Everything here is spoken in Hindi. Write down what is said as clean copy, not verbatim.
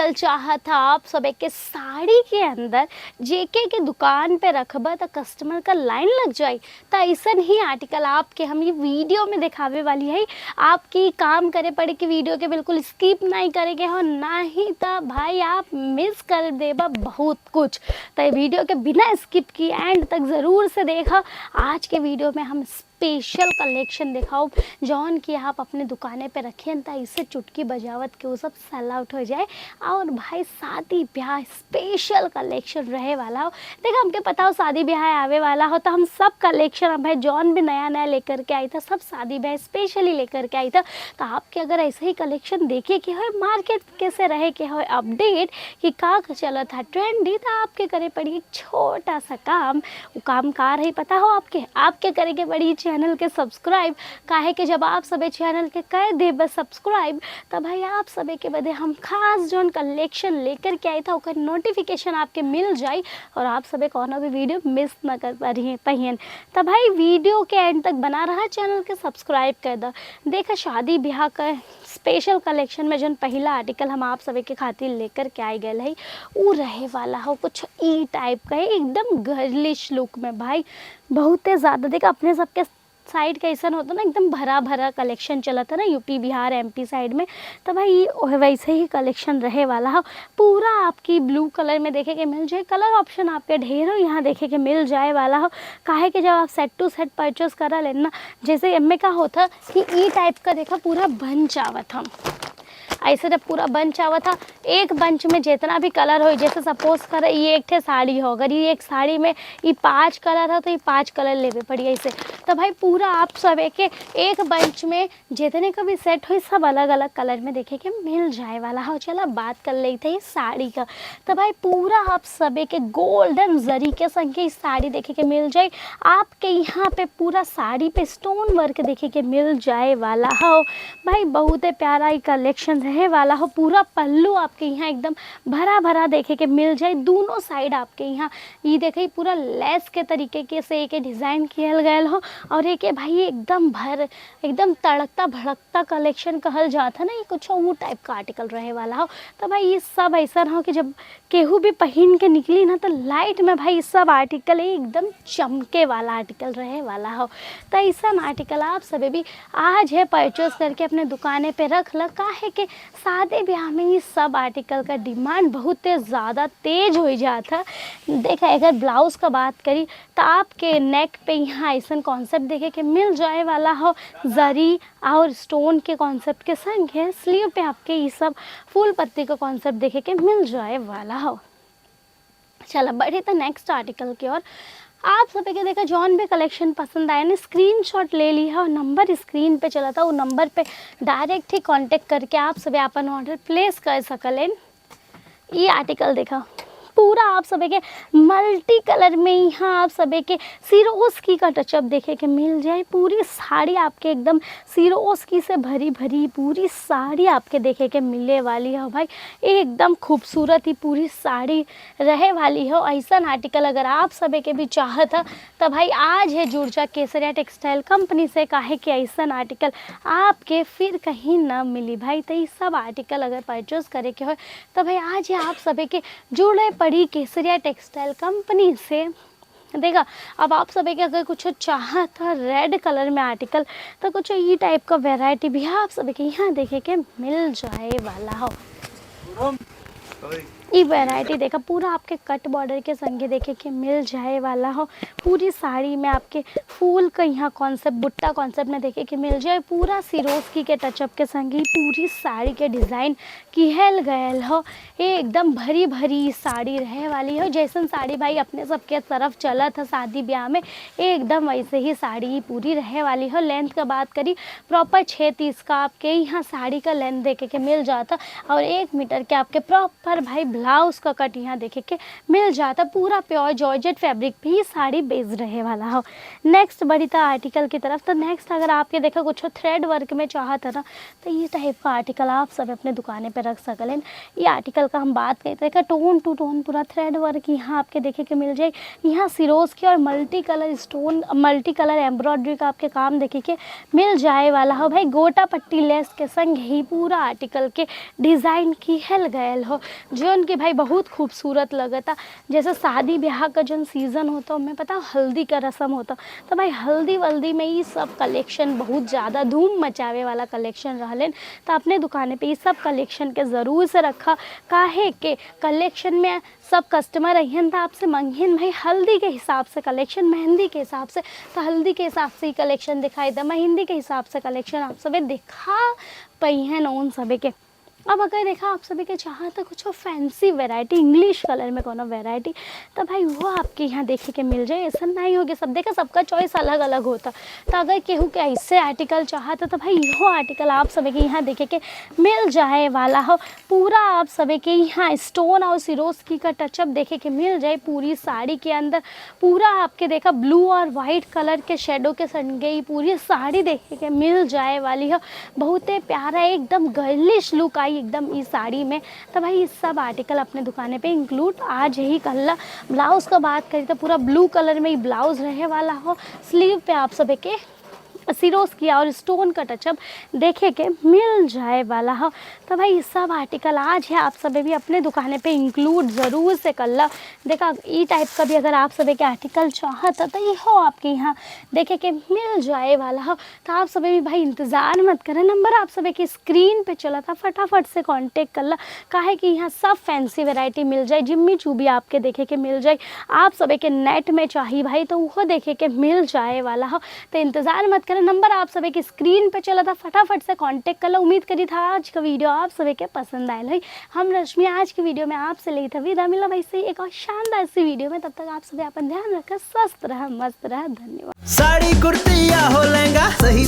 आर्टिकल चाहत था आप सब के साड़ी के अंदर जेके के दुकान पे रखबा तो कस्टमर का लाइन लग जाई। तो ऐसा ही आर्टिकल आपके हम ये वीडियो में दिखावे वाली है। आपकी काम करे पड़े कि वीडियो के बिल्कुल स्किप नहीं करेंगे हो, ना ही तो भाई आप मिस कर देबा बहुत कुछ। तो ये वीडियो के बिना स्किप किए एंड तक ज़रूर से देखा। आज के वीडियो में हम स्पेशल कलेक्शन दिखाओ जौन कि आप अपने दुकाने पे रखें तो इससे चुटकी बजावत के वो सब सेल आउट हो जाए। और भाई शादी ब्याह स्पेशल कलेक्शन रहे वाला हो। देखो हमके पता हो शादी ब्याह आवे वाला हो तो हम सब कलेक्शन भाई जौन भी नया नया लेकर के आई था सब शादी ब्याह स्पेशली लेकर के आई था। तो आपके अगर ऐसे ही कलेक्शन देखे के हो, मार्केट कैसे रहे के हो अपडेट कि का चला था ट्रेंडी, तो आपके करे पड़ी एक छोटा सा काम। वो काम का रही पता हो आपके करे के पड़ी चैनल के सब्सक्राइब। काहे कि जब आप सबे चैनल के कर देबे सब्सक्राइब तब भाई आप सबे के बदे हम खास जौन कलेक्शन लेकर के आई था ओकर नोटिफिकेशन आपके मिल जाई और आप सबे कोनो भी वीडियो मिस न कर पहियन। तब भाई वीडियो के एंड तक बना रहा, चैनल के सब्सक्राइब कर दो। देखा शादी ब्याह का स्पेशल कलेक्शन में जौन पहला आर्टिकल हम आप सबे के खातिर लेकर के आई गए है वो रहे वाला हो कुछ ई टाइप का है, एकदम गर्लिश लुक में भाई बहुत ज़्यादा। देखा अपने सबके साइड कैसा होता ना एकदम भरा भरा कलेक्शन चला था ना यूपी बिहार एमपी साइड में, तो भाई वैसे ही कलेक्शन रहे वाला हो। पूरा आपकी ब्लू कलर में देखे के मिल जाए, कलर ऑप्शन आपके ढेरों यहाँ देखे के मिल जाए वाला हो। काहे कि जब आप सेट टू सेट परचेस करा लेना जैसे एम का होता कि ई टाइप का देखा पूरा बंच आवत हम ऐसे जब पूरा बंच आवा था एक बंच में जितना भी कलर हो, जैसे सपोज कर ये एक ठे साड़ी हो, अगर ये एक साड़ी में ये 5 कलर है तो ये 5 कलर लेवे पड़ी ऐसे। तो भाई पूरा आप सब एक बंच में जितने का भी सेट हो सब अलग अलग कलर में देखे के मिल जाए वाला हो। चला बात कर ली थी साड़ी का, तो भाई पूरा आप सब के गोल्डन जरी के संग के साड़ी देखे के मिल जाए। आपके यहाँ पे पूरा साड़ी पे स्टोन वर्क देखे के मिल जाए वाला हो। भाई बहुत प्यारा ही कलेक्शन रहे वाला हो। पूरा पल्लू आपके यहाँ एकदम भरा भरा देखे के मिल जाए। दोनों साइड आपके यहाँ ये देखे पूरा लेस के तरीके के से एक डिज़ाइन किया गया हो और एक भाई एकदम तड़कता भड़कता कलेक्शन कहल जाता ना, ये कुछ वो टाइप का आर्टिकल रहे वाला हो। तो भाई ये सब ऐसा हो कि जब केहू भी पहन के निकली ना तो लाइट में भाई सब आर्टिकल एकदम चमके वाला आर्टिकल रहे वाला हो। तो ऐसा आर्टिकल आप सभी भी आज है परचेस करके अपने दुकाने पे रख ल। काहे के शादी ब्याह में ये सब आर्टिकल का डिमांड बहुत ज़्यादा तेज हो जाता। देखा अगर ब्लाउज़ का बात करी तो आपके नेक पे यहाँ ऐसा कॉन्सेप्ट देखे के मिल जाए वाला हो, जरी और स्टोन के कॉन्सेप्ट के संग है। स्लीव पे आपके ये सब फूल पत्ती का कॉन्सेप्ट देखे के मिल जाए वाला हो। चलो बढ़े तो नेक्स्ट आर्टिकल की ओर। आप सभी के देखा जौन भी कलेक्शन पसंद आया ना स्क्रीनशॉट ले लिया और नंबर स्क्रीन पे चला था वो नंबर पे डायरेक्ट ही कांटेक्ट करके आप सभी अपन ऑर्डर प्लेस कर सकलें। ये आर्टिकल देखा पूरा आप सभी के मल्टी कलर में यहाँ आप सभी के सिरोस्की का टचअप देखे के मिल जाए। पूरी साड़ी आपके एकदम सिरोस्की से भरी भरी पूरी साड़ी आपके देखे के मिलने वाली हो। भाई एकदम खूबसूरत ही पूरी साड़ी रहे वाली हो। ऐसा आर्टिकल अगर आप सभी के भी चाहत है तो भाई आज है जुड़ जा केसरिया टेक्सटाइल कंपनी से। काहे कि ऐसा आर्टिकल आपके फिर कहीं ना मिली भाई। तो ये सब आर्टिकल अगर परचेस करे के हो तो भाई आज है आप सभी के जुड़े पड़ी केसरिया टेक्सटाइल कंपनी से। देखा अब आप सभी के अगर कुछ चाहत है रेड कलर में आर्टिकल तो कुछ ये टाइप का वैरायटी भी आप सभी के यहाँ देखे के मिल जाए वाला हो। ये वैरायटी देखा पूरा आपके कट बॉर्डर के संगे देखे के मिल जाए वाला हो। पूरी साड़ी में आपके फूल का यहाँ कॉन्सेप्ट बुट्टा कॉन्सेप्ट में देखे के मिल जाए। पूरा सिरोस्की के टचअप के संगे पूरी साड़ी के डिज़ाइन किहल गयल हो। ये एकदम भरी भरी साड़ी रहे वाली हो। जैसन साड़ी भाई अपने सबके तरफ चला था शादी ब्याह में एकदम वैसे ही साड़ी पूरी रहे वाली हो। लेंथ का बात करी प्रॉपर 6:30 का आपके यहाँ साड़ी का लेंथ देखे के मिल जाता और 1 मीटर के आपके प्रॉपर भाई ब्लाउज का कट यहाँ देखे के मिल जाता। पूरा प्योर जॉर्जेट फैब्रिक पे ही साड़ी बेस्ड रहे वाला हो। नेक्स्ट बढ़ी था आर्टिकल की तरफ। तो नेक्स्ट अगर आपके देखा कुछ थ्रेड वर्क में चाहता ना तो ये टाइप का आर्टिकल आप सब अपने दुकाने पे रख सकलें। ये आर्टिकल का हम बात करते हैं टोन टू टोन पूरा थ्रेड वर्क यहाँ आपके देखे के मिल जाए। यहाँ सिरोज की और multi colour stone multi colour embroidery का आपके काम देखे के मिल जाए वाला हो भाई। गोटा पट्टी लेस के संग ही पूरा आर्टिकल के डिज़ाइन की हेल गयल हो जो उनके भाई बहुत खूबसूरत लगता। जैसे शादी ब्याह का जो सीज़न होता है, मैं पता हल्दी का रस्म होता, तो भाई हल्दी वल्दी में ये सब कलेक्शन बहुत ज़्यादा धूम मचावे वाला कलेक्शन रहलन। तो अपने दुकाने पे ये सब कलेक्शन के ज़रूर से रखा। काहे के कलेक्शन में सब कस्टमर अहन था आपसे मंगेन भाई हल्दी के हिसाब से कलेक्शन, मेहंदी के हिसाब से, तो हल्दी के हिसाब से ही कलेक्शन दिखाई दे, मेहंदी के हिसाब से कलेक्शन आप सब दिखा पई हैं उन सभी के। अब अगर देखा आप सभी के चाहा तो कुछ फैंसी वेराइटी इंग्लिश कलर में कोनो वेराइटी तो भाई वो आपके यहाँ देखे के मिल जाए। ऐसा नहीं होगा सब देखा सबका चॉइस अलग अलग होता। तो अगर केहू के ऐसे आर्टिकल चाहता तो भाई यो आर्टिकल आप सभी के यहाँ देखे के मिल जाए वाला हो। पूरा आप सभी के यहाँ स्टोन और सिरोस्की का टचअप देखे के मिल जाए पूरी साड़ी के अंदर। पूरा आपके देखा ब्लू और वाइट कलर के शेडो के संगे ही पूरी साड़ी देखे के मिल जाए वाली हो। बहुत प्यारा एकदम गर्लिश लुक आई एकदम इस साड़ी में। तो भाई इस सब आर्टिकल अपने दुकाने पे इंक्लूड आज ही कल। ब्लाउज का बात करें तो पूरा ब्लू कलर में ही ब्लाउज रहे वाला हो। स्लीव पे आप सब के सिरोज किया और स्टोन का टचअप देखे के मिल जाए वाला हो। तो भाई ये सब आर्टिकल आज है आप सब भी अपने दुकाने पे इंक्लूड ज़रूर से कर ला। देखा ई टाइप का भी अगर आप सब के आर्टिकल चाहता तो ये हो आपके यहाँ देखे के मिल जाए वाला हो। तो आप सब भी भाई इंतज़ार मत करें, नंबर आप सब के स्क्रीन पे चला था, फटाफट से कांटेक्ट कर ला। काहे कि यहाँ सब फैंसी वेराइटी मिल जाए, जिम्मी चूबी आपके देखे के मिल जाए। आप सब के नेट में चाहिए भाई तो वो देखे के मिल जाए वाला हो। तो इंतज़ार मत करें, नंबर आप सभी की स्क्रीन पे चला था, फटाफट से कांटेक्ट कर लो। उम्मीद करी था आज का वीडियो आप सभी के पसंद आयल है। हम रश्मि आज की वीडियो में आपसे ली था विदा, मिला वैसे एक और शानदार सी वीडियो में। तब तक आप सभी अपन ध्यान रखें, स्वस्थ रहा, मस्त रहा। धन्यवाद। साड़ी कुर्ती या हो लहंगा सही